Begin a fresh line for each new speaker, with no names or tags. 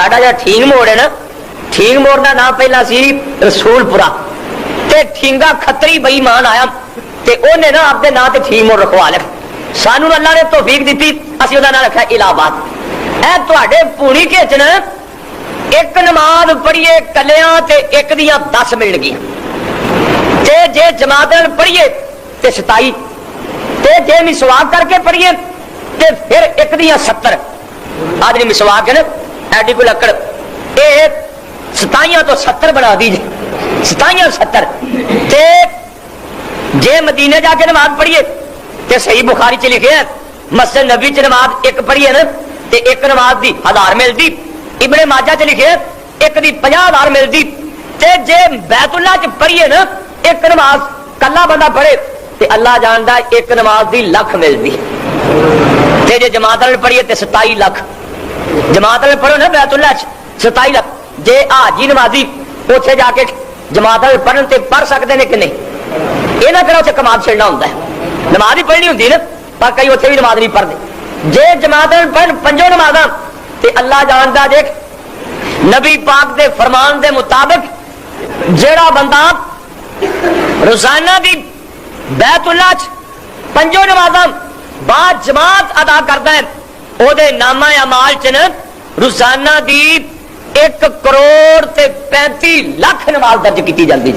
साडा जिहड़ा ठींग मोड़ है ना, ठींग मोड़ का नाम पहला सी रसूलपुरा, ते ठींगा खतरी बेईमान आया ते ओने ना आपदे नाम ते ठींग मोड़ रखवा लिया। सानू अल्लाह ने तौफीक दी, असीं ओहदा नाम रखा इलाहाबाद। ऐ तुहाडे पूनी के च ना एक नमाज पढ़िए कलियां ते एक दियां 10 मिलणगियां, ते जे जमात नाल पढ़िए ते 27, ते जे मिसवाक करके पढ़िए ते फिर एक दियां 70। आदमी मिसवाक है ना एडी को लकड़, ये 27 तो 70 बना दी, 27 70। ते जे मदीने जाके नमाज पढ़िए ते सही बुखारी च लिखे है मस्जिद नबी च नमाज एक पढ़िए ना ते एक नमाज दी 1000 मिलती। इब्ने माजा च लिखे एक दी 50,000 मिलती। ते जे बैतुल्लाह च पढ़िए ना एक नमाज कला बंदा पढ़े ते अल्लाह जानदा एक नमाज दी लाख मिलती। ते जे जमात नाल पढ़िए ते 27 लाख। जमात नाल पढ़ो ना बैतुल्लाह च 27 लाख। जे हाजी नमाजी उत्थे जाके जमात नाल पढ़न ते पढ़ सकते हैं कि नहीं, ये ना करो उत्थे कमाल छेड़ना होंदा है। नमाज ही पढ़नी होंदी ना, पर कई उत्थे भी नमाज नहीं पढ़ते। जे जमात नाल पढ़न पंजों नमाज़ां ते अल्लाह जानदा देख नबी पाक दे फरमान दे मुताबिक जेड़ा बंदा रोजाना दी बैतुल्लाह च पंजों नमाज़ां बाद जमात अदा करता है, ओदे नामा अमाल च न रोजाना दी 1 करोड़ ते 35 लाख नमाज दर्ज की जाती